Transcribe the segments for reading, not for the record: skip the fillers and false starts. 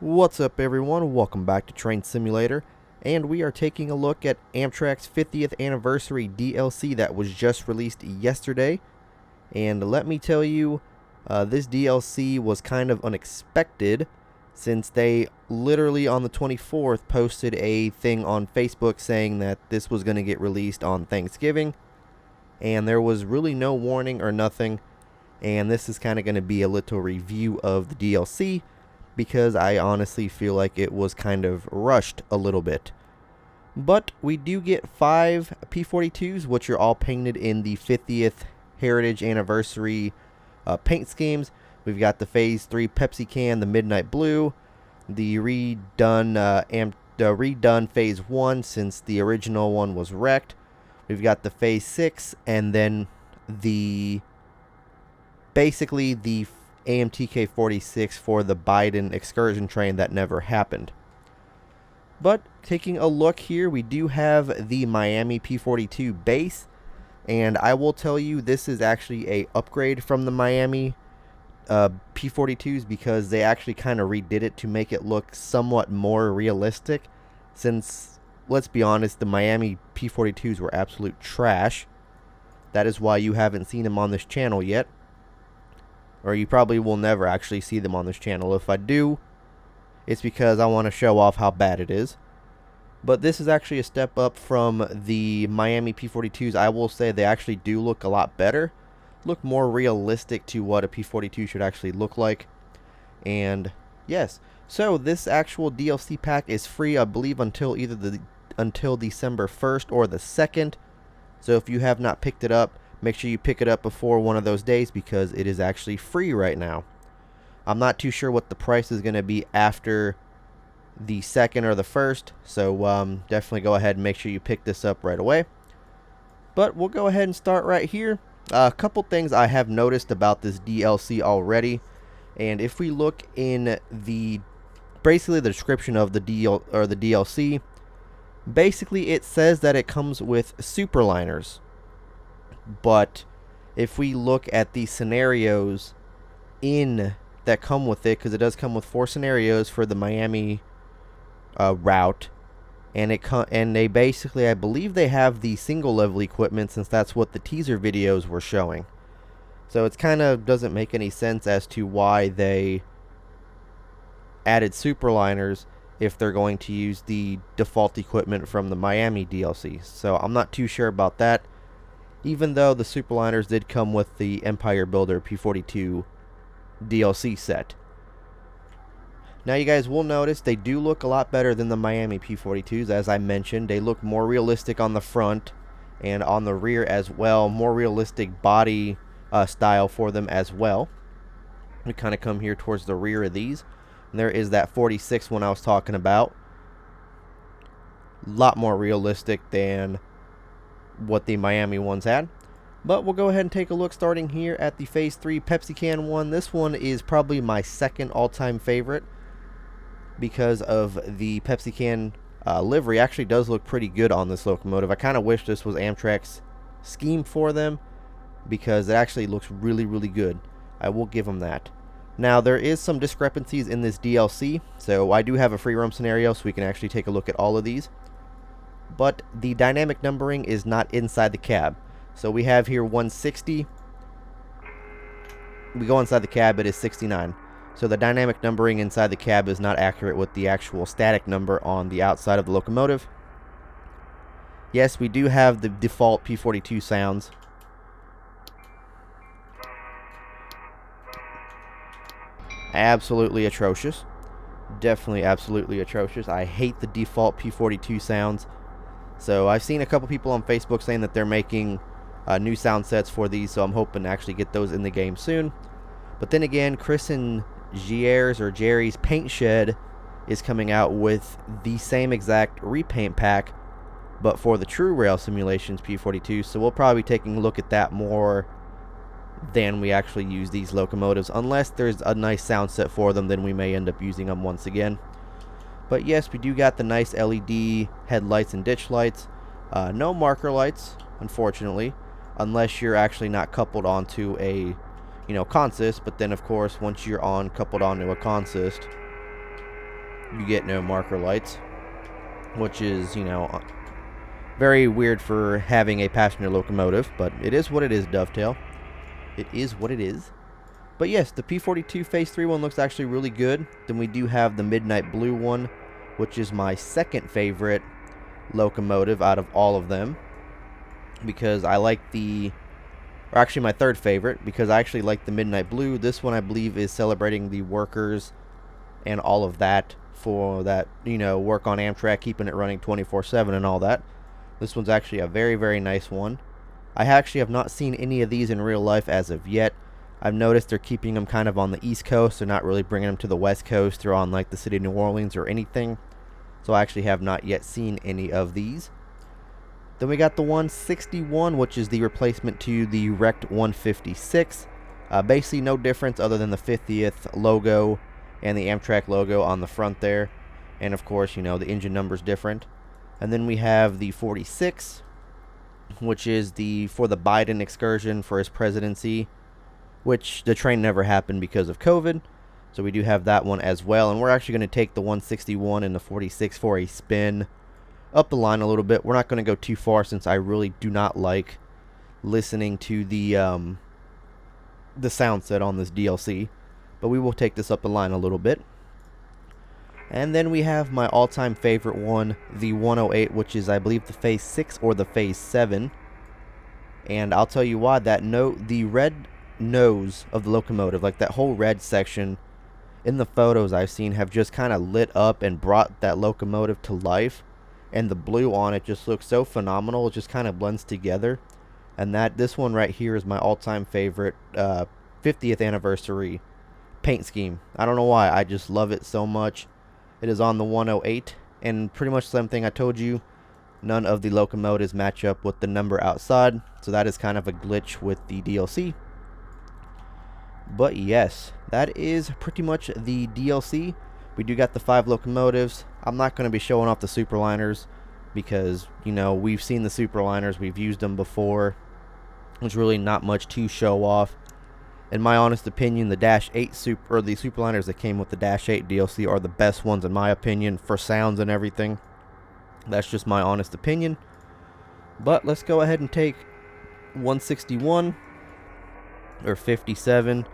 What's up everyone, welcome back to Train Simulator, and we are taking a look at Amtrak's 50th anniversary DLC that was just released yesterday. And let me tell you, this DLC was kind of unexpected since they literally on the 24th posted a thing on Facebook saying that this was going to get released on Thanksgiving, and there was really no warning or nothing. And this is kind of going to be a little review of the DLC, because I honestly feel like it was kind of rushed a little bit. But we do get 5 P-42s, which are all painted in the 50th Heritage Anniversary paint schemes. We've got the Phase 3 Pepsi can, the Midnight Blue, the redone Phase 1 since the original one was wrecked. We've got the Phase 6, and then basically the AMTK 46 for the Biden excursion train that never happened. But taking a look here, we do have the Miami P-42 base, and I will tell you this is actually a upgrade from the Miami P-42s, because they actually kind of redid it to make it look somewhat more realistic, since, let's be honest, the Miami P-42s were absolute trash. That is why you haven't seen them on this channel yet. Or you probably will never actually see them on this channel. If I do, it's because I want to show off how bad it is. But this is actually a step up from the Miami P-42s. I will say they actually do look a lot better. Look more realistic to what a P-42 should actually look like. And yes, so this actual DLC pack is free, I believe, until December 1st or the 2nd. So if you have not picked it up, make sure you pick it up before one of those days, because it is actually free right now. I'm not too sure what the price is going to be after the 2nd or the 1st, so definitely go ahead and make sure you pick this up right away. But we'll go ahead and start right here. A couple things I have noticed about this DLC already, and if we look in basically the description of the DLC, basically it says that it comes with superliners. But if we look at the scenarios that come with it, because it does come with 4 scenarios for the Miami route, and they basically, I believe they have the single level equipment, since that's what the teaser videos were showing. So it's kind of doesn't make any sense as to why they added superliners if they're going to use the default equipment from the Miami DLC. So I'm not too sure about that, even though the superliners did come with the Empire Builder P-42 DLC set. Now you guys will notice they do look a lot better than the Miami P-42s. As I mentioned, they look more realistic on the front and on the rear as well. More realistic body style for them as well. We kind of come here towards the rear of these, and there is that 46 one I was talking about. A lot more realistic than what the Miami ones had. But we'll go ahead and take a look starting here at the Phase 3 Pepsi can one. This one is probably my second all-time favorite, because of the Pepsi can livery actually does look pretty good on this locomotive. I kind of wish this was Amtrak's scheme for them, because it actually looks really, really good. I will give them that. Now, there is some discrepancies in this DLC, so I do have a free roam scenario, so we can actually take a look at all of these. But the dynamic numbering is not inside the cab. So we have here 160. We go inside the cab, it is 69. So the dynamic numbering inside the cab is not accurate with the actual static number on the outside of the locomotive. Yes, we do have the default P-42 sounds. Absolutely atrocious. Definitely absolutely atrocious. I hate the default P-42 sounds. So I've seen a couple people on Facebook saying that they're making new sound sets for these, so I'm hoping to actually get those in the game soon. But then again, Chris and Jerry's Paint Shed is coming out with the same exact repaint pack, but for the True Rail Simulations P-42, so we'll probably be taking a look at that more than we actually use these locomotives. Unless there's a nice sound set for them, then we may end up using them once again. But yes, we do got the nice LED headlights and ditch lights. No marker lights, unfortunately, unless you're actually not coupled onto a consist. But then, of course, once you're coupled onto a consist, you get no marker lights, which is, you know, very weird for having a passenger locomotive, but it is what it is, Dovetail. It is what it is. But yes, the P42 Phase 3 one looks actually really good. Then we do have the Midnight Blue one, which is my second favorite locomotive out of all of them, because I like or actually my third favorite, because I actually like the Midnight Blue. This one I believe is celebrating the workers and all of that, for that, you know, work on Amtrak, keeping it running 24/7 and all that. This one's actually a very, very nice one. I actually have not seen any of these in real life as of yet. I've noticed they're keeping them kind of on the East Coast. They're not really bringing them to the West Coast or on like the city of New Orleans or anything. So I actually have not yet seen any of these. Then we got the 161, which is the replacement to the wrecked 156. Basically no difference other than the 50th logo and the Amtrak logo on the front there. And of course, you know, the engine number's different. And then we have the 46, which is for the Biden excursion for his presidency, which the train never happened because of COVID. So we do have that one as well. And we're actually going to take the 161 and the 46 for a spin up the line a little bit. We're not going to go too far, since I really do not like listening to the sound set on this DLC. But we will take this up the line a little bit. And then we have my all-time favorite one, the 108, which is, I believe, the Phase 6 or the Phase 7. And I'll tell you why. The red nose of the locomotive, like that whole red section in the photos I've seen, have just kind of lit up and brought that locomotive to life. And the blue on it just looks so phenomenal. It just kind of blends together. And this one right here is my all-time favorite 50th anniversary paint scheme. I don't know why. I just love it so much. It is on the 108, and pretty much the same thing I told you. None of the locomotives match up with the number outside, so that is kind of a glitch with the DLC. But yes, that is pretty much the DLC. We do got the 5 locomotives. I'm not going to be showing off the superliners because, you know, we've seen the superliners. We've used them before. There's really not much to show off. In my honest opinion, the Dash 8 the superliners that came with the Dash 8 DLC are the best ones in my opinion, for sounds and everything. That's just my honest opinion. But let's go ahead and take 161 or 57,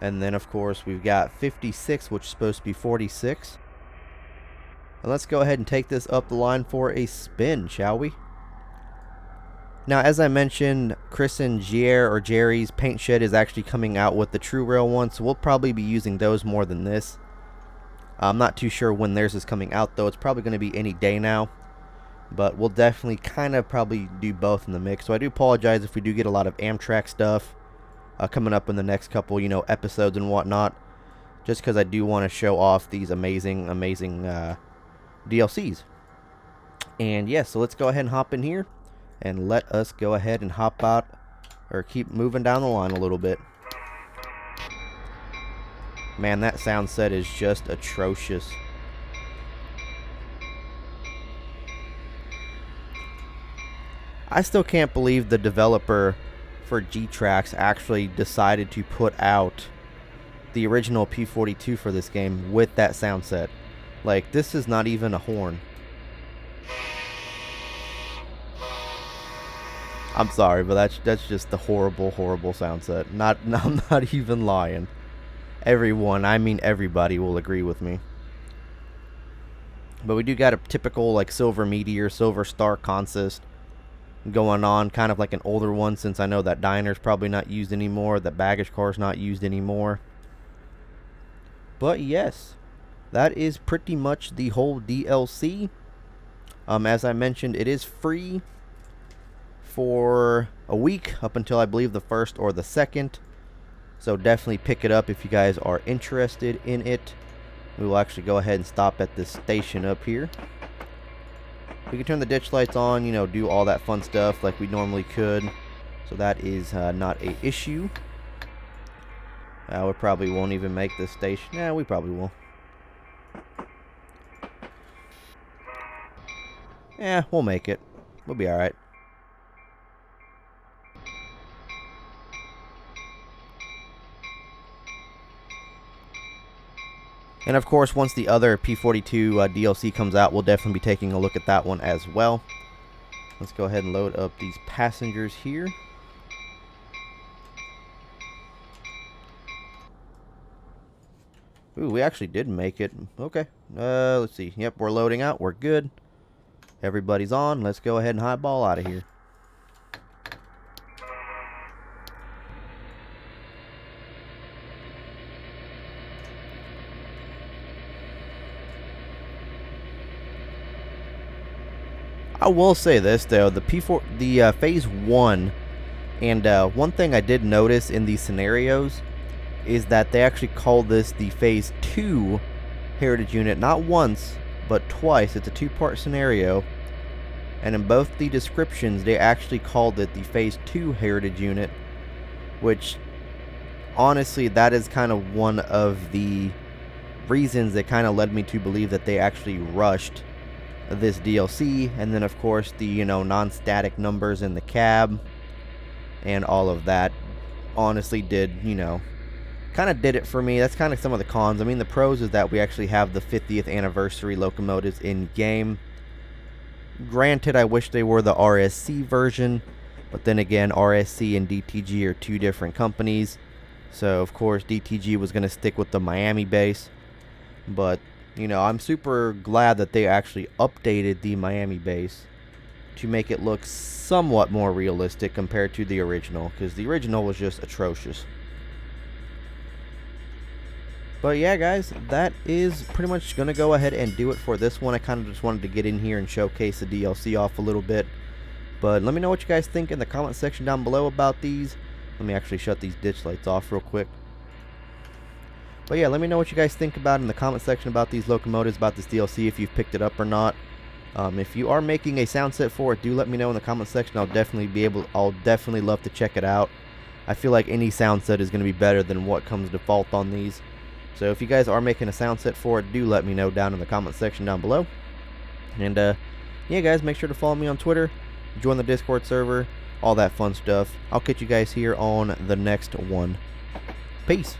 and then of course we've got 56, which is supposed to be 46. And let's go ahead and take this up the line for a spin, shall we? Now, as I mentioned, Chris and Jerry's paint shed is actually coming out with the True Rail one, so we'll probably be using those more than this. I'm not too sure when theirs is coming out, though. It's probably going to be any day now, but we'll definitely kind of probably do both in the mix. So I do apologize if we do get a lot of Amtrak stuff coming up in the next couple, you know, episodes and whatnot, just because I do want to show off these amazing DLCs. And yes, so let's go ahead and hop in here. And let us go ahead and hop out, or keep moving down the line a little bit. Man, that sound set is just atrocious. I still can't believe the developer for G-Tracks actually decided to put out the original P42 for this game with that sound set. Like, this is not even a horn. I'm sorry, but that's just the horrible sound set. I'm not even lying. Everyone, I mean everybody, will agree with me. But we do got a typical like Silver Meteor, Silver Star consist going on, kind of like an older one, since I know that diner's probably not used anymore, that baggage car's not used anymore. But yes, that is pretty much the whole DLC. As I mentioned, it is free for a week up until I believe the 1st or the 2nd. So definitely pick it up if you guys are interested in it. We will actually go ahead and stop at this station up here. We can turn the ditch lights on, you know, do all that fun stuff like we normally could. So that is not a issue. We probably won't even make this station. Yeah, we probably will. Yeah, we'll make it. We'll be alright. And of course, once the other P42 DLC comes out, we'll definitely be taking a look at that one as well. Let's go ahead and load up these passengers here. Ooh, we actually did make it. Okay. Let's see. Yep, we're loading out. We're good. Everybody's on. Let's go ahead and highball out of here. I will say this though, the phase 1, and one thing I did notice in these scenarios is that they actually call this the phase 2 heritage unit, not once but twice. It's a 2-part scenario, and in both the descriptions they actually called it the phase 2 heritage unit, which honestly that is kind of one of the reasons that kind of led me to believe that they actually rushed this DLC. And then of course the non-static numbers in the cab and all of that honestly did kind of did it for me. That's kind of some of the cons. I mean, the pros is that we actually have the 50th anniversary locomotives in game. Granted, I wish they were the RSC version, but then again, RSC and DTG are 2 different companies, so of course DTG was going to stick with the Miami base. But I'm super glad that they actually updated the Miami base to make it look somewhat more realistic compared to the original, because the original was just atrocious. But yeah, guys, that is pretty much going to go ahead and do it for this one. I kind of just wanted to get in here and showcase the DLC off a little bit. But let me know what you guys think in the comment section down below about these. Let me actually shut these ditch lights off real quick. But yeah, let me know what you guys think about in the comment section about these locomotives, about this DLC, if you've picked it up or not. If you are making a sound set for it, do let me know in the comment section. I'll definitely love to check it out. I feel like any sound set is going to be better than what comes default on these. So if you guys are making a sound set for it, do let me know down in the comment section down below. And yeah, guys, make sure to follow me on Twitter, join the Discord server, all that fun stuff. I'll catch you guys here on the next one. Peace.